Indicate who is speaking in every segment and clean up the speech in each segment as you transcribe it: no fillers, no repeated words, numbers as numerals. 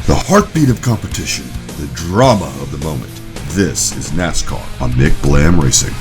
Speaker 1: The heartbeat of competition, the drama of the moment. This is NASCAR on McBlam Racing.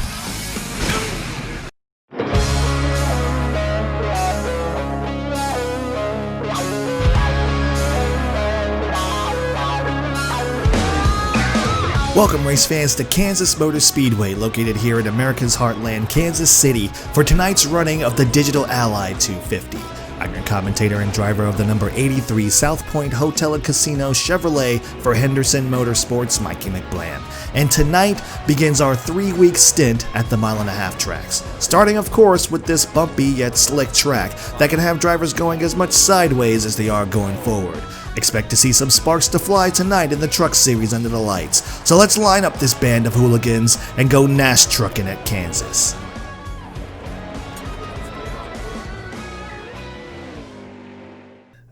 Speaker 2: Welcome, race fans, to Kansas Motor Speedway, located here in America's heartland, Kansas City, for tonight's running of the Digital Ally 250. I'm your commentator and driver of the number 83 South Point Hotel and Casino Chevrolet for Henderson Motorsports, Mikey McBlam. And tonight begins our 3-week stint at the mile-and-a-half tracks, starting, of course, with this bumpy yet slick track that can have drivers going as much sideways as they are going forward. Expect to see some sparks to fly tonight in the Truck Series under the lights. So let's line up this band of hooligans and go NAS trucking at Kansas.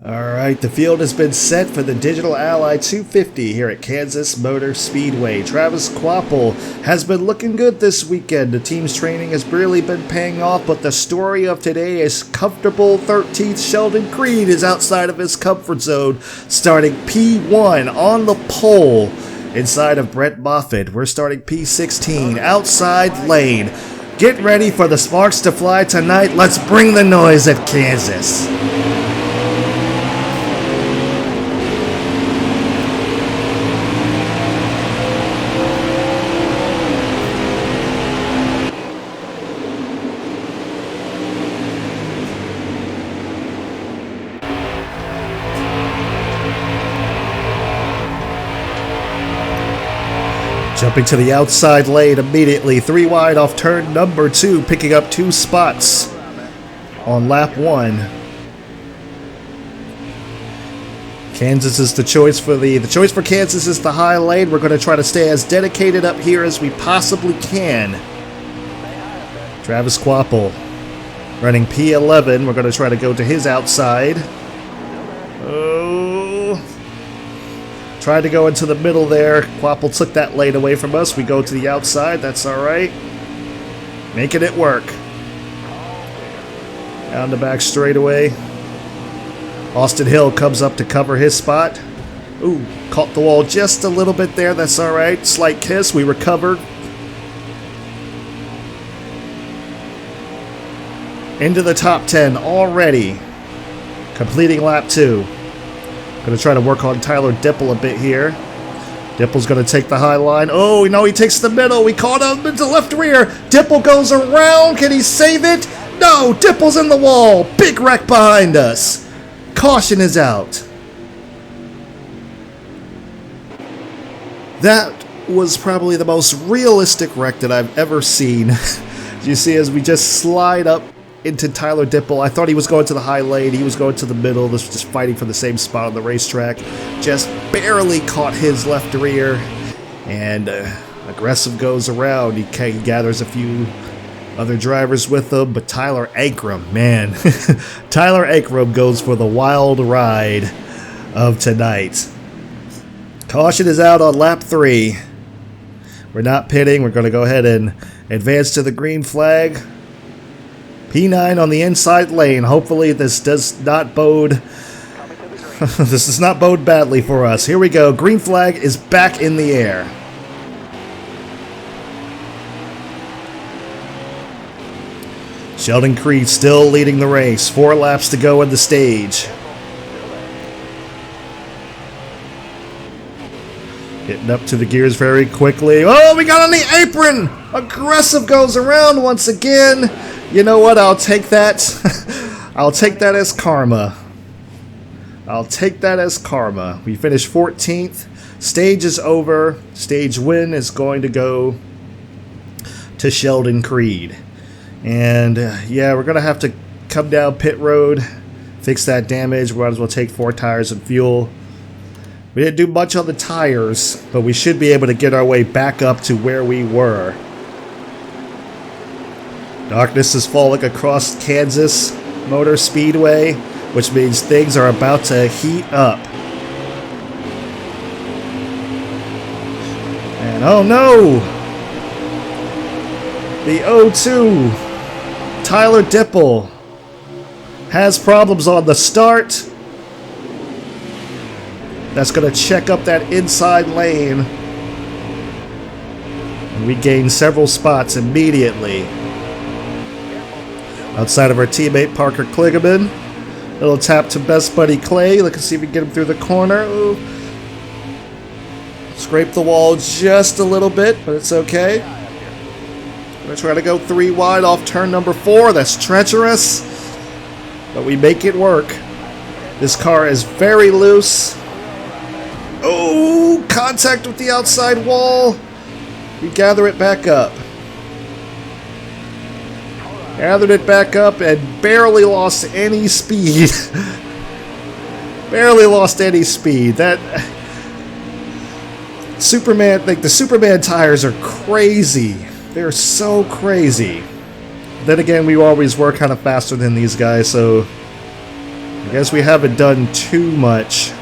Speaker 2: Alright, the field has been set for the Digital Ally 250 here at Kansas Motor Speedway. Travis Kvapil has been looking good this weekend. The team's training has really been paying off, but the story of today is comfortable 13th Sheldon Creed is outside of his comfort zone, starting P1 on the pole inside of Brett Moffitt. We're starting P16 outside lane. Get ready for the sparks to fly tonight. Let's bring the noise at Kansas. Jumping to the outside lane immediately, 3 wide off turn number 2, picking up 2 spots on lap 1. Kansas is the choice for the choice for Kansas is the high lane. We're going to try to stay as dedicated up here as we possibly can. Travis Kvapil running P11. We're going to try to go to his outside. Tried to go into the middle there. Kvapil took that lane away from us. We go to the outside. That's all right. Making it work. Down the back straightaway. Austin Hill comes up to cover his spot. Ooh, caught the wall just a little bit there. That's all right. Slight kiss. We recovered. Into the top 10 already. Completing lap 2. Going to try to work on Tyler Dipple a bit here. Dipple's going to take the high line. Oh, no, he takes the middle. We caught him into left rear. Dipple goes around. Can he save it? No, Dipple's in the wall. Big wreck behind us. Caution is out. That was probably the most realistic wreck that I've ever seen. You see, as we just slide up into Tyler Dipple. I thought he was going to the high lane. He was going to the middle. This was just fighting for the same spot on the racetrack. Just barely caught his left rear. And aggressive goes around. He gathers a few other drivers with him. But Tyler Ankrum, man. Tyler Ankrum goes for the wild ride of tonight. Caution is out on lap 3. We're not pitting. We're going to go ahead and advance to the green flag. P9 on the inside lane. Hopefully this does not bode badly for us. Here we go. Green flag is back in the air. Sheldon Creed still leading the race. 4 laps to go in the stage. Getting up to the gears very quickly. Oh, we got on the apron! Aggressive goes around once again. You know what? I'll take that. I'll take that as karma. I'll take that as karma. We finished 14th. Stage is over. Stage win is going to go to Sheldon Creed. And yeah, we're going to have to come down pit road, fix that damage. We might as well take 4 tires and fuel. We didn't do much on the tires, but we should be able to get our way back up to where we were. Darkness is falling across Kansas Motor Speedway, which means things are about to heat up. And oh no! The O2, Tyler Dipple, has problems on the start. That's going to check up that inside lane. And we gain several spots immediately. Outside of our teammate Parker Kligerman. Little tap to best buddy Clay. Let's see if we can get him through the corner. Ooh. Scrape the wall just a little bit, but it's okay. Gonna try to go 3 wide off turn number 4. That's treacherous, but we make it work. This car is very loose. Oh, contact with the outside wall. We gather it back up. Gathered it back up and barely lost any speed. Barely lost any speed. That Superman, like the Superman tires are crazy. They're so crazy. Then again, we always were kind of faster than these guys, so I guess we haven't done too much.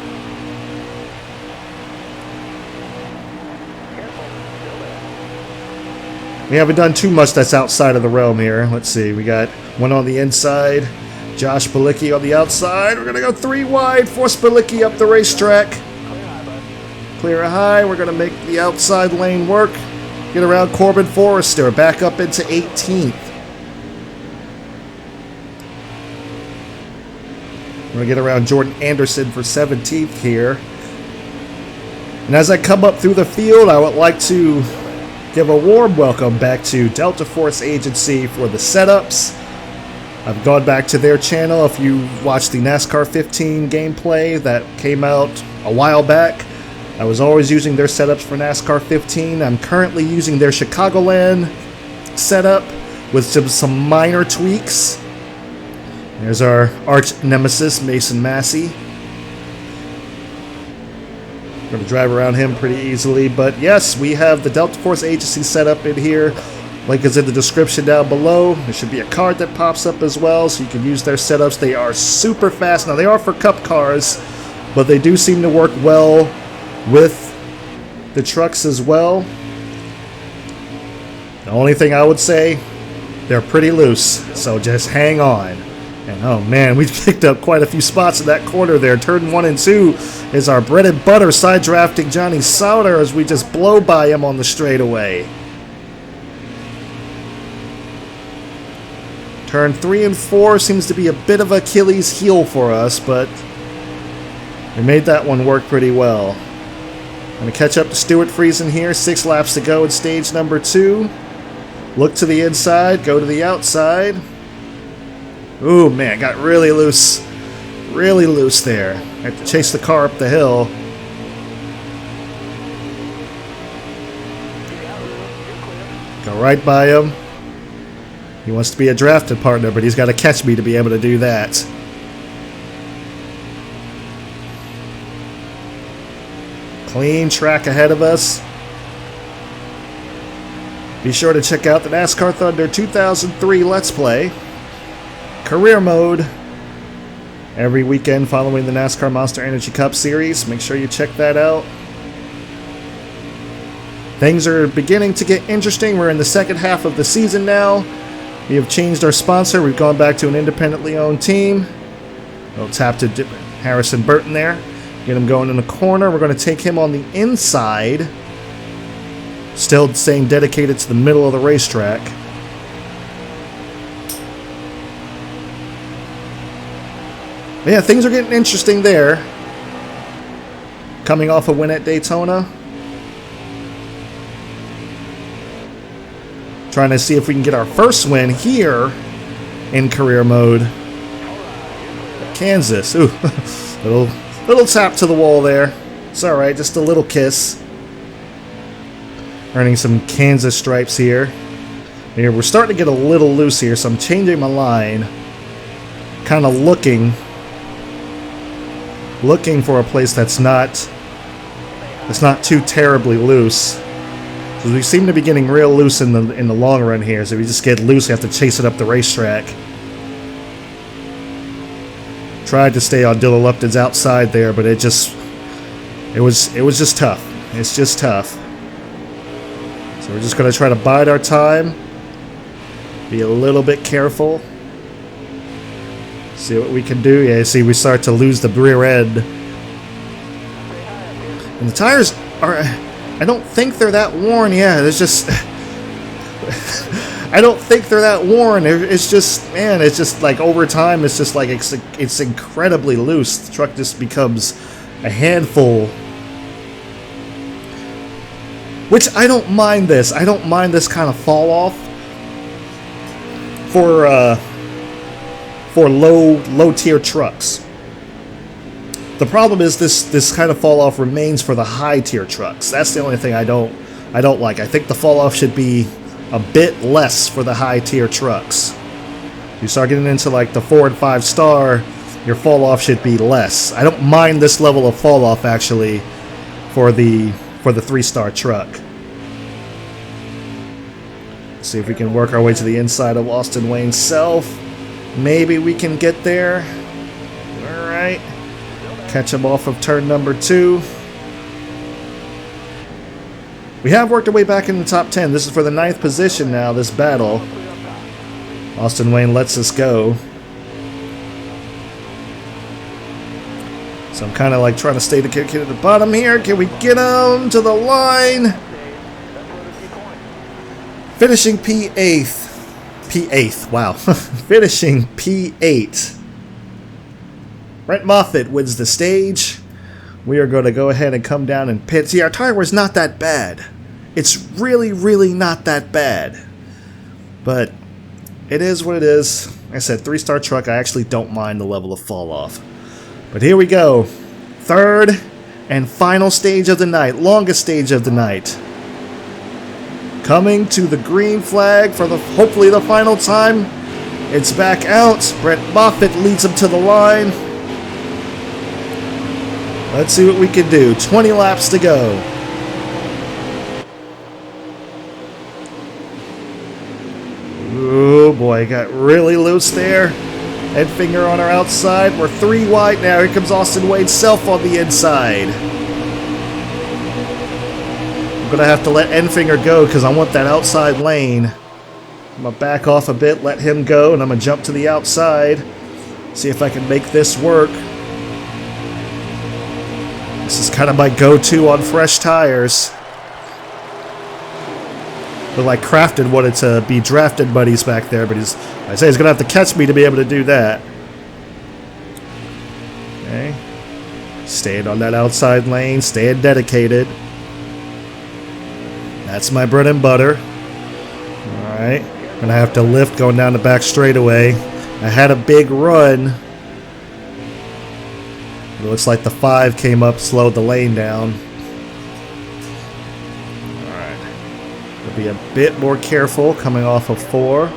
Speaker 2: We haven't done too much that's outside of the realm here. Let's see. We got one on the inside. Josh Balicki on the outside. We're going to go 3 wide. Force Balicki up the racetrack. Clear high. We're going to make the outside lane work. Get around Corbin Forrester. Back up into 18th. We're going to get around Jordan Anderson for 17th here. And as I come up through the field, I would like to give a warm welcome back to Delta Force Agency for the setups. I've gone back to their channel. If you watched the NASCAR 15 gameplay that came out a while back, I was always using their setups for NASCAR 15. I'm currently using their Chicagoland setup with some minor tweaks. There's our arch nemesis, Mason Massey. Going to drive around him pretty easily, but yes, we have the Delta Force Agency set up in here. Link is in the description down below. There should be a card that pops up as well, so you can use their setups. They are super fast. Now, they are for cup cars, but they do seem to work well with the trucks as well. The only thing I would say, they're pretty loose, so just hang on. And oh man, we picked up quite a few spots in that corner there. Turn 1 and 2 is our bread and butter, side drafting Johnny Sauter as we just blow by him on the straightaway. Turn 3 and 4 seems to be a bit of Achilles heel for us, but we made that one work pretty well. Going to catch up to Stuart Friesen here. 6 laps to go in stage number 2. Look to the inside, go to the outside. Ooh, man, got really loose there. I had to chase the car up the hill. Go right by him. He wants to be a drafted partner, but he's got to catch me to be able to do that. Clean track ahead of us. Be sure to check out the NASCAR Thunder 2003 Let's Play. Career mode every weekend following the NASCAR Monster Energy Cup Series. Make sure you check that out. Things are beginning to get interesting. We're in the second half of the season now. We have changed our sponsor. We've gone back to an independently owned team. We'll tap to Harrison Burton there. Get him going in the corner. We're going to take him on the inside. Still staying dedicated to the middle of the racetrack. Yeah, things are getting interesting there. Coming off a win at Daytona. Trying to see if we can get our first win here in career mode. Kansas. Ooh, little tap to the wall there. It's alright, just a little kiss. Earning some Kansas stripes here. Here, we're starting to get a little loose here, so I'm changing my line. Kind of looking for a place that's not too terribly loose. Because we seem to be getting real loose in the long run here. So if we just get loose, we have to chase it up the racetrack. Tried to stay on Dylan Lupton's outside there, but it was just tough. It's just tough. So we're just gonna try to bide our time. Be a little bit careful. See what we can do. Yeah, see, we start to lose the rear end. And the tires are, I don't think they're that worn. Yeah, there's just, I don't think they're that worn. It's just, man, it's just like over time, it's just like, it's incredibly loose. The truck just becomes a handful. Which I don't mind this. I don't mind this kind of fall off for low tier trucks. The problem is this kind of fall off remains for the high tier trucks. That's the only thing I don't like. I think the fall off should be a bit less for the high tier trucks. You start getting into like the 4 and 5 star, your fall off should be less. I don't mind this level of fall off actually for the 3-star truck. Let's see if we can work our way to the inside of Austin Wayne's self. Maybe we can get there. Alright. Catch him off of turn number 2. We have worked our way back in the top 10. This is for the 9th position now, this battle. Austin Wayne lets us go. So I'm kind of like trying to stay the kid at the bottom here. Can we get him to the line? Finishing P8. P8, wow. Finishing P8. Brent Moffitt wins the stage. We are going to go ahead and come down and pit. See, our tire was not that bad. It's really, really not that bad. But it is what it is. Like I said, 3-star truck, I actually don't mind the level of fall off. But here we go. 3rd and final stage of the night. Longest stage of the night. Coming to the green flag for hopefully the final time. It's back out. Brent Moffitt leads him to the line. Let's see what we can do. 20 laps to go. Oh boy, got really loose there. Head finger on our outside. We're 3 wide now. Here comes Austin Wade's self on the inside. I'm going to have to let Enfinger go because I want that outside lane. I'm going to back off a bit, let him go, and I'm going to jump to the outside. See if I can make this work. This is kind of my go-to on fresh tires. But like Crafton wanted to be drafted buddies back there, but he's going to have to catch me to be able to do that. Okay. Staying on that outside lane, staying dedicated. That's my bread and butter. Alright. Going to have to lift going down the back straightaway. I had a big run. It looks like the 5 came up, slowed the lane down. Alright. We'll be a bit more careful coming off of 4.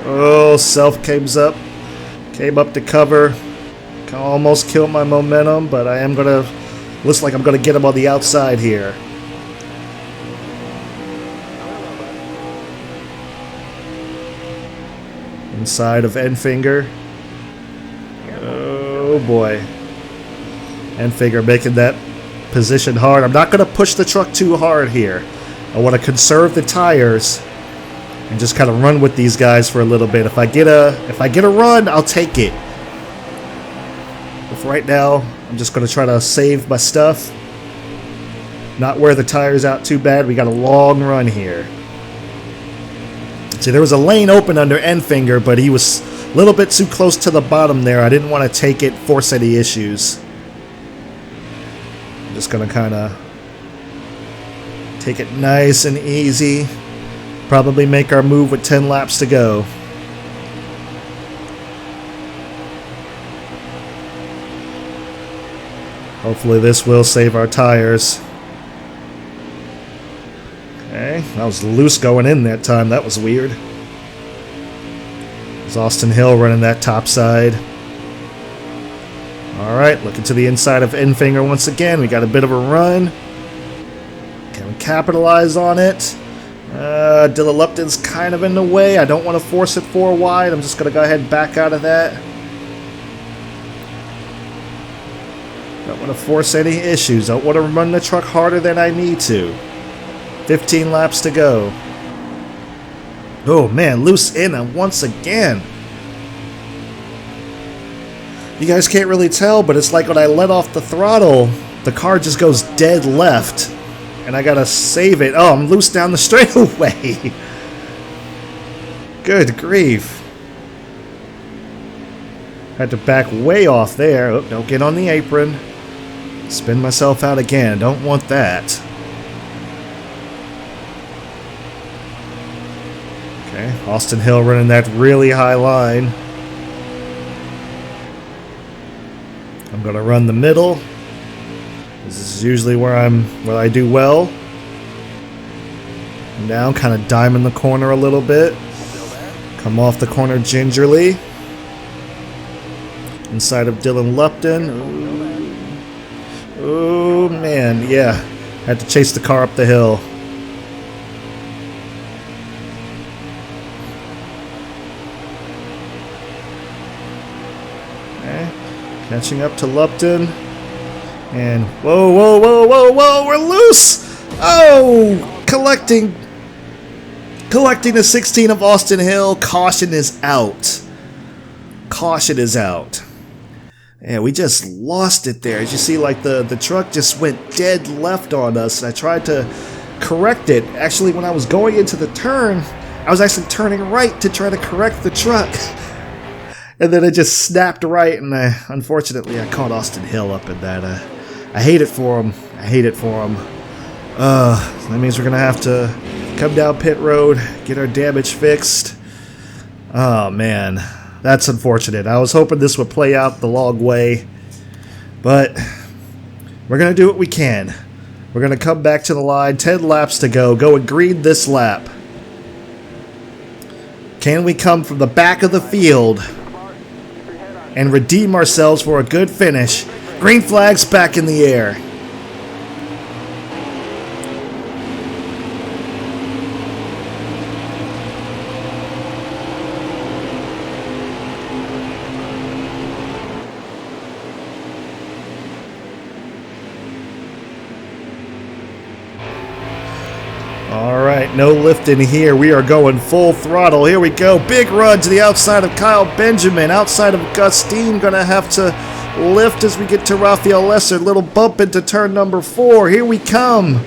Speaker 2: Oh, self came up to cover. Almost killed my momentum, but I am gonna. Looks like I'm gonna get him on the outside here. Inside of Enfinger. Oh boy. Enfinger making that position hard. I'm not gonna push the truck too hard here. I want to conserve the tires and just kind of run with these guys for a little bit. If I get a run, I'll take it. But for right now, I'm just going to try to save my stuff. Not wear the tires out too bad. We got a long run here. See, there was a lane open under Enfinger, but he was a little bit too close to the bottom there. I didn't want to take it, force any issues. I'm just going to kind of take it nice and easy. Probably make our move with 10 laps to go. Hopefully this will save our tires. Okay, I was loose going in that time. That was weird. There's Austin Hill running that top side. Alright, looking to the inside of Enfinger once again. We got a bit of a run. Can we capitalize on it? Dilla Lupton's kind of in the way. I don't want to force it 4 wide. I'm just going to go ahead and back out of that. Don't want to force any issues. Don't want to run the truck harder than I need to. 15 laps to go. Oh man, loose in and once again. You guys can't really tell, but it's like when I let off the throttle, the car just goes dead left. And I gotta save it. Oh, I'm loose down the straightaway. Good grief. Had to back way off there. Oh, don't get on the apron. Spin myself out again. Don't want that. Okay, Austin Hill running that really high line. I'm gonna run the middle. This is usually where I do well. Now kind of diming the corner a little bit. Come off the corner gingerly. Inside of Dylan Lupton. Oh man, yeah. Had to chase the car up the hill. Okay. Catching up to Lupton. And whoa, whoa, whoa, whoa, whoa, we're loose! Oh! Collecting the 16 of Austin Hill. Caution is out. Caution is out. Yeah, we just lost it there. As you see, like the truck just went dead left on us, and I tried to correct it. Actually, when I was going into the turn, I was actually turning right to try to correct the truck. And then it just snapped right, and unfortunately I caught Austin Hill up in that. I hate it for him. I hate it for him. That means we're going to have to come down pit road, get our damage fixed. Oh, man. That's unfortunate. I was hoping this would play out the long way. But we're going to do what we can. We're going to come back to the line. 10 laps to go. Going green this lap. Can we come from the back of the field and redeem ourselves for a good finish? Green flag's back in the air. Alright, no lifting here. We are going full throttle. Here we go. Big run to the outside of Kyle Benjamin. Outside of Gustine. Gonna have to lift as we get to Raphael Lesser. Little bump into turn number 4. Here we come.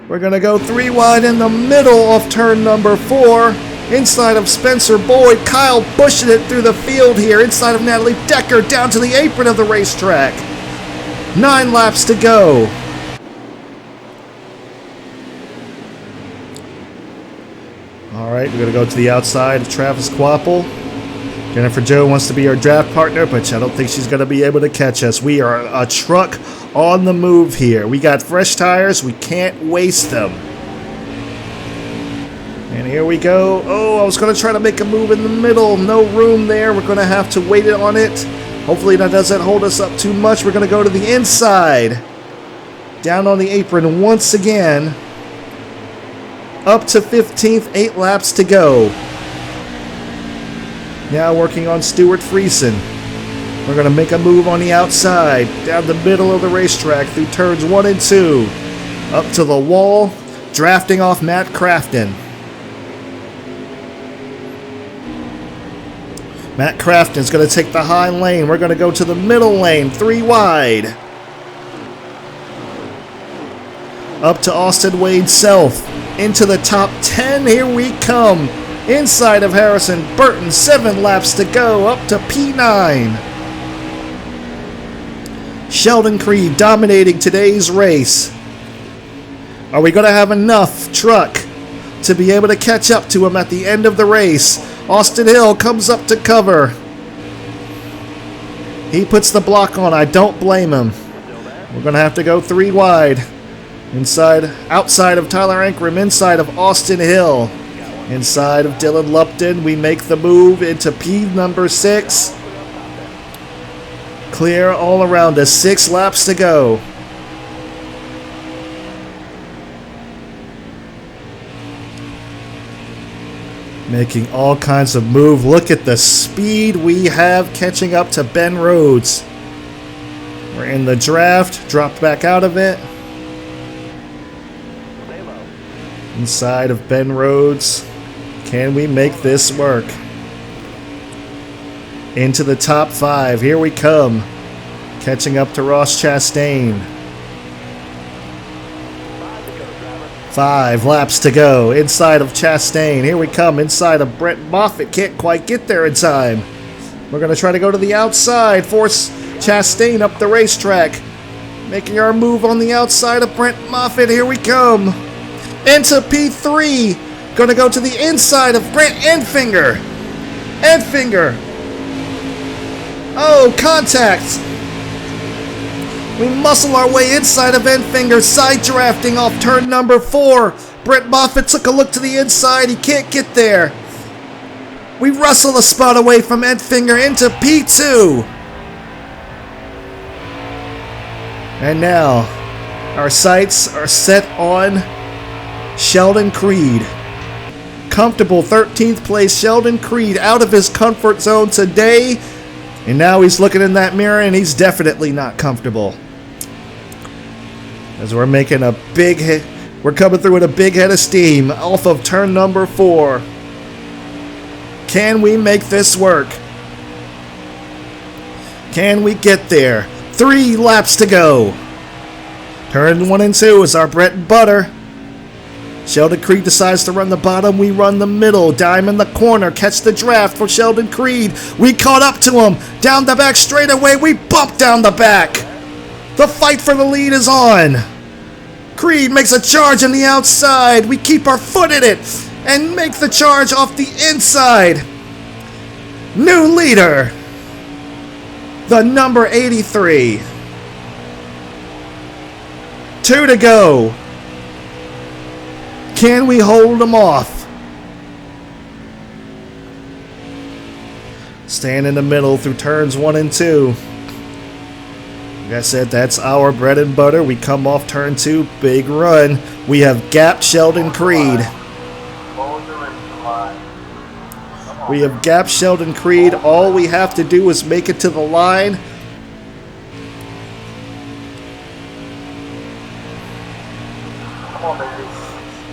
Speaker 2: We're gonna go 3 wide in the middle of turn number 4. Inside of Spencer Boyd. Kyle pushing it through the field here. Inside of Natalie Decker. Down to the apron of the racetrack. 9 laps to go. Alright, we're going to go to the outside of Travis Quapple. Jennifer Joe wants to be our draft partner, but I don't think she's going to be able to catch us. We are a truck on the move here. We got fresh tires. We can't waste them. And here we go. Oh, I was going to try to make a move in the middle. No room there. We're going to have to wait on it. Hopefully that doesn't hold us up too much. We're going to go to the inside. Down on the apron once again. Up to 15th, 8 laps to go. Now working on Stuart Friesen. We're going to make a move on the outside, down the middle of the racetrack through turns 1 and 2. Up to the wall, drafting off Matt Crafton. Matt Crafton's going to take the high lane. We're going to go to the middle lane, 3 wide. Up to Austin Wade Self. Into the top 10, here we come. Inside of Harrison Burton, 7 laps to go, up to P9. Sheldon Creed dominating today's race. Are we going to have enough truck to be able to catch up to him at the end of the race? Austin Hill comes up to cover. He puts the block on, I don't blame him. We're going to have to go 3 wide. Outside of Tyler Ankrum, inside of Austin Hill. Inside of Dylan Lupton, we make the move into P number 6. Clear all around us, 6 laps to go. Making all kinds of move. Look at the speed we have catching up to Ben Rhodes. We're in the draft, dropped back out of it. Inside of Ben Rhodes. Can we make this work? into the top 5. Here we come. Catching up to Ross Chastain. 5 laps to go. Inside of Chastain. Here we come. Inside of Brett Moffitt. Can't quite get there in time. We're going to try to go to the outside. Force Chastain up the racetrack. Making our move on the outside of Brett Moffitt. Here we come. Into P3. Going to go to the inside of Grant Enfinger. Enfinger. Oh, contact. We muscle our way inside of Enfinger, side drafting off turn number 4. Brett Moffitt took a look to the inside. He can't get there. We wrestle a spot away from Enfinger into P2. And now, our sights are set on Sheldon Creed. Comfortable 13th place Sheldon Creed out of his comfort zone today. And now he's looking in that mirror and he's definitely not comfortable. As we're making a big hit, we're coming through with a big head of steam off of turn number 4. Can we make this work? Can we get there? 3 laps to go. Turn 1 and 2 is our bread and butter. Sheldon Creed decides to run the bottom. We run the middle. Dime in the corner. Catch the draft for Sheldon Creed. We caught up to him. Down the back straightaway. We bump down the back. The fight for the lead is on. Creed makes a charge on the outside. We keep our foot in it and make the charge off the inside. New leader. The number 83. 2 to go. Can we hold them off? Stand in the middle through turns 1 and 2. Like I said, that's our bread and butter. We come off turn 2, big run. We have gapped Sheldon Creed. We have gapped Sheldon Creed. All we have to do is make it to the line.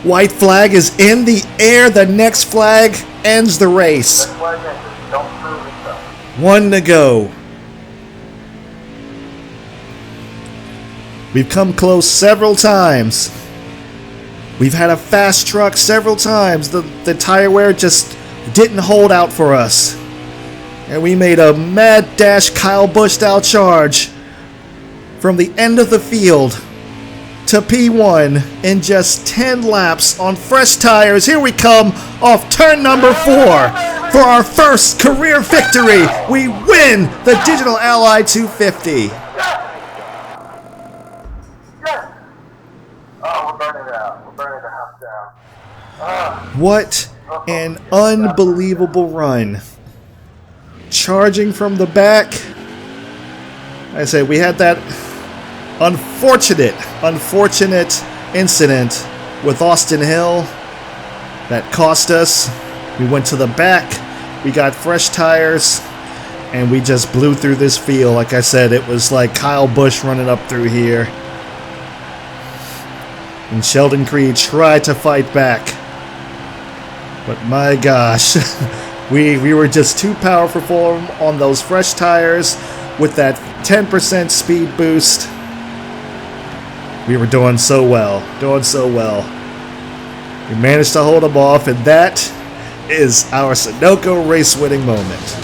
Speaker 2: White flag is in the air. The next flag ends the race. 1 to go. We've come close several times. We've had a fast truck several times. The tire wear just didn't hold out for us. And we made a mad dash Kyle Busch style charge from the end of the field to P1 in just 10 laps on fresh tires. Here we come off turn number 4 for our first career victory. We win the Digital Ally 250. What an unbelievable run. Charging from the back. I say we had that unfortunate incident with Austin Hill that cost us. We went to the back, we got fresh tires, and we just blew through this field. Like I said, it was like Kyle Busch running up through here. And Sheldon Creed tried to fight back. But my gosh, we were just too powerful for him on those fresh tires with that 10% speed boost. We were doing so well, We managed to hold him off, and that is our Sunoco race winning moment.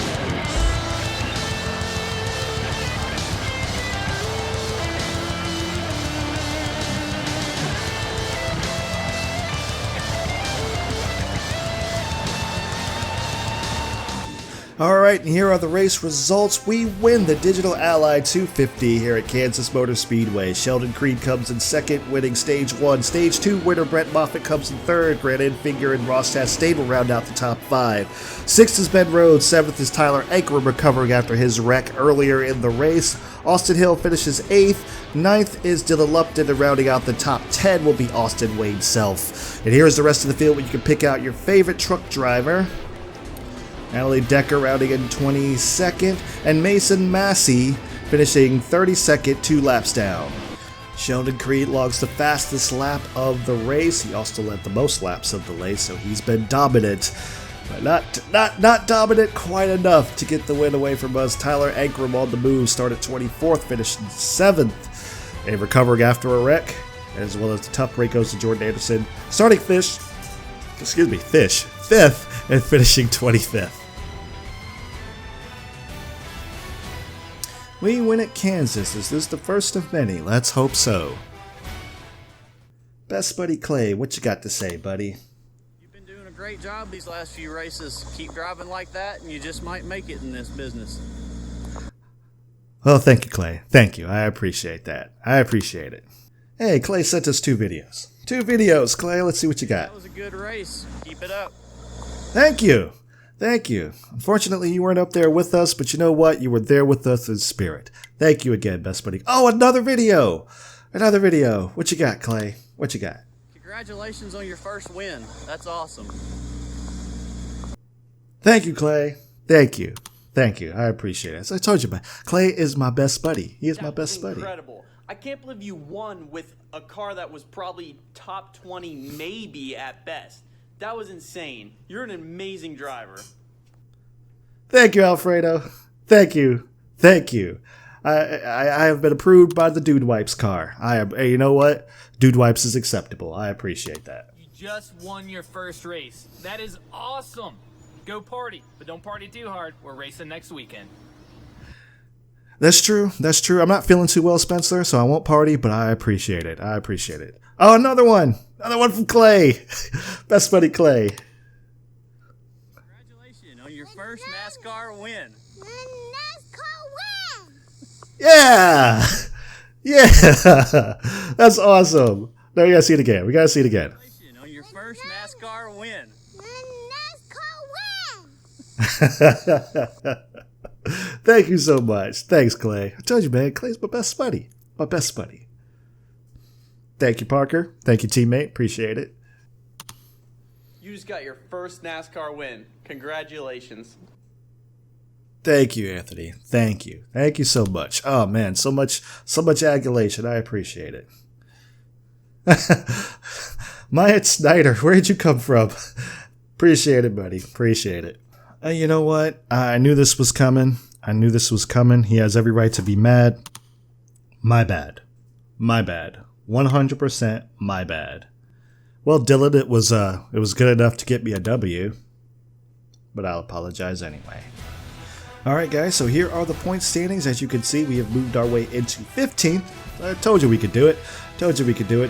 Speaker 2: Alright, and here are the race results. We win the Digital Ally 250 here at Kansas Motor Speedway. Sheldon Creed comes in second, winning Stage 1. Stage 2 winner Brett Moffitt comes in third. Grant Enfinger and Ross Chastain will round out the top 5. 6th is Ben Rhodes. 7th is Tyler Ankrum, recovering after his wreck earlier in the race. Austin Hill finishes 8th. 9th is Dylan Lupton, and rounding out the top 10 will be Austin Wade Self. And here's the rest of the field where you can pick out your favorite truck driver. Natalie Decker rounding in 22nd, and Mason Massey finishing 32nd, 2 laps down. Sheldon Creed logs the fastest lap of the race. He also led the most laps of the race, so he's been dominant. But not dominant quite enough to get the win away from us. Tyler Ankrum on the move, started 24th, finished 7th, and recovering after a wreck, as well as the tough break goes to Jordan Anderson, starting fifth, and finishing 25th. We win at Kansas. Is this the first of many? Let's hope so. Best buddy Clay, what you got to say, buddy?
Speaker 3: You've been doing a great job these last few races. Keep driving like that, and you just might make it in this business.
Speaker 2: Well, thank you, Clay. Thank you. I appreciate that. I appreciate it. Hey, Clay sent us 2 videos. 2 videos, Clay. Let's see what you got.
Speaker 3: That was a good race. Keep it up.
Speaker 2: Thank you. Thank you. Unfortunately, you weren't up there with us, but you know what? You were there with us in spirit. Thank you again, best buddy. Oh, another video. Another video. What you got, Clay? What you got?
Speaker 3: Congratulations on your first win. That's awesome.
Speaker 2: Thank you, Clay. Thank you. Thank you. I appreciate it. As I told you, Clay is my best buddy. He is my best buddy.
Speaker 4: Incredible. I can't believe you won with a car that was probably top 20, maybe at best. That was insane. You're an amazing driver.
Speaker 2: Thank you, Alfredo. Thank you. Thank you. I have been approved by the Dude Wipes car. Hey, you know what? Dude Wipes is acceptable. I appreciate that.
Speaker 5: You just won your first race. That is awesome. Go party, but don't party too hard. We're racing next weekend.
Speaker 2: That's true. That's true. I'm not feeling too well, Spencer, so I won't party, but I appreciate it. I appreciate it. Oh, another one. Another one from Clay. Best buddy Clay.
Speaker 3: Congratulations on your first NASCAR win.
Speaker 2: Yeah. Yeah. That's awesome. No, we gotta see it again. We gotta see it again.
Speaker 3: Congratulations on your first NASCAR win.
Speaker 2: Thank you so much. Thanks, Clay. I told you, man. Clay's my best buddy. My best buddy. Thank you, Parker. Thank you, teammate. Appreciate it.
Speaker 4: You just got your first NASCAR win. Congratulations.
Speaker 2: Thank you, Anthony. Thank you. Thank you so much. Oh, man. So much adulation. I appreciate it. Myatt Snyder, where did you come from? Appreciate it, buddy. Appreciate it. You know what? I knew this was coming. He has every right to be mad. My bad. 100% my bad. Well, Dylan, it was good enough to get me a W, but I'll apologize anyway. All right, guys, so here are the point standings. As you can see, we have moved our way into 15th. I told you we could do it.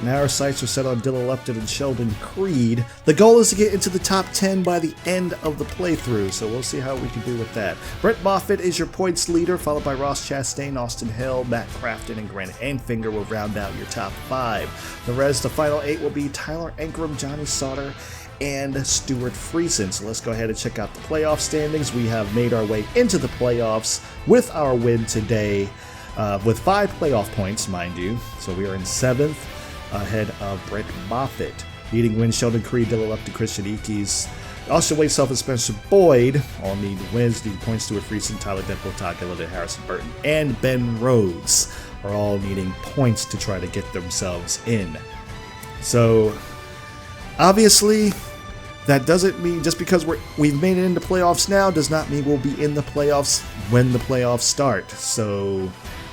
Speaker 2: Now our sights are set on Dylan Lupton and Sheldon Creed. The goal is to get into the top 10 by the end of the playthrough, so we'll see how we can do with that. Brett Moffitt is your points leader, followed by Ross Chastain, Austin Hill, Matt Crafton, and Grant Anfinger will round out your top 5. The final 8 will be Tyler Ankrum, Johnny Sauter, and Stuart Friesen. So let's go ahead and check out the playoff standings. We have made our way into the playoffs with our win today, with 5 playoff points, mind you. So we are in 7th, ahead of Brett Moffitt. Leading wins Sheldon Creed, Dylan Lupton, Christian Eakes, Austin Wade, Self, and Spencer Boyd all need wins. Need points. Stuart Friesen, Tyler Dimple, Todd Gillett, Harrison Burton, and Ben Rhodes are all needing points to try to get themselves in. So obviously, that doesn't mean just because we've made it into playoffs now does not mean we'll be in the playoffs when the playoffs start. So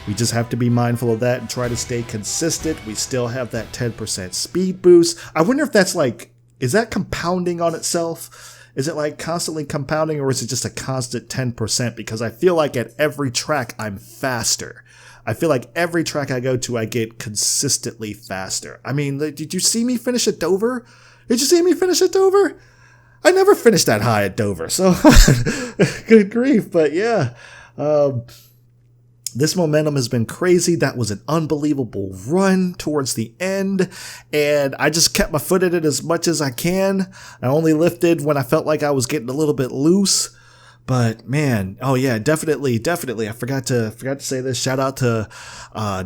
Speaker 2: we just have to be mindful of that and try to stay consistent. We still have that 10% speed boost. I wonder if that's is that compounding on itself? Is it constantly compounding, or is it just a constant 10%? Because I feel like at every track I'm faster. I feel like every track I go to, I get consistently faster. I mean, did you see me finish at Dover? I never finished that high at Dover, so good grief. But yeah, this momentum has been crazy. That was an unbelievable run towards the end, and I just kept my foot in it as much as I can. I only lifted when I felt like I was getting a little bit loose. But man, oh yeah, definitely. I forgot to say this. Shout out to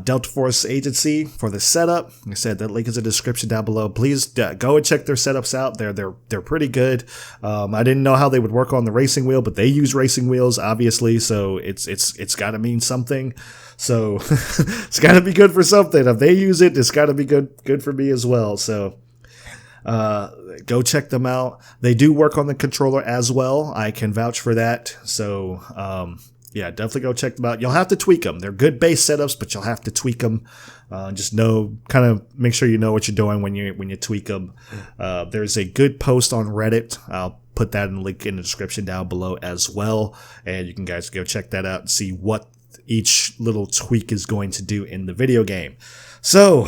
Speaker 2: Delta Force Agency for the setup. Like I said, that link is in the description down below. Please go and check their setups out. They're pretty good. I didn't know how they would work on the racing wheel, but they use racing wheels, obviously. So it's got to mean something. So it's got to be good for something. If they use it, it's got to be good for me as well. So. Go check them out. They do work on the controller as well. I can vouch for that. So, yeah, definitely go check them out. You'll have to tweak them. They're good base setups, but you'll have to tweak them. Just kind of make sure you know what you're doing when you tweak them. There's a good post on Reddit. I'll put that in the link in the description down below as well. And you can guys go check that out and see what each little tweak is going to do in the video game. So,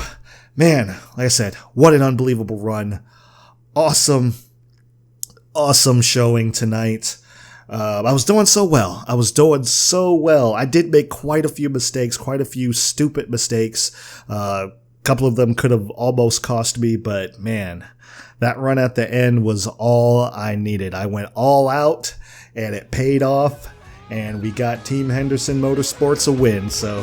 Speaker 2: man, like I said, what an unbelievable run. Awesome showing tonight. I was doing so well. I did make quite a few mistakes, quite a few stupid mistakes. A couple of them could have almost cost me, but man, that run at the end was all I needed. I went all out, and it paid off, and we got Team Henderson Motorsports a win. So,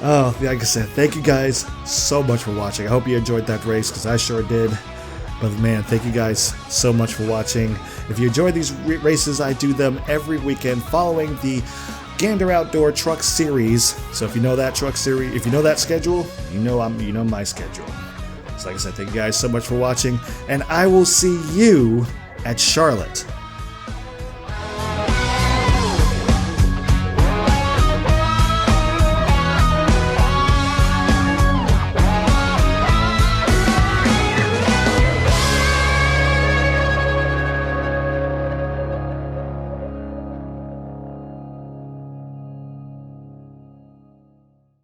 Speaker 2: like I said, thank you guys so much for watching. I hope you enjoyed that race, because I sure did. But man, thank you guys so much for watching. If you enjoy these races, I do them every weekend following the Gander Outdoor Truck Series. So if you know that truck series, if you know that schedule, you know my schedule. So like I said, thank you guys so much for watching, and I will see you at Charlotte.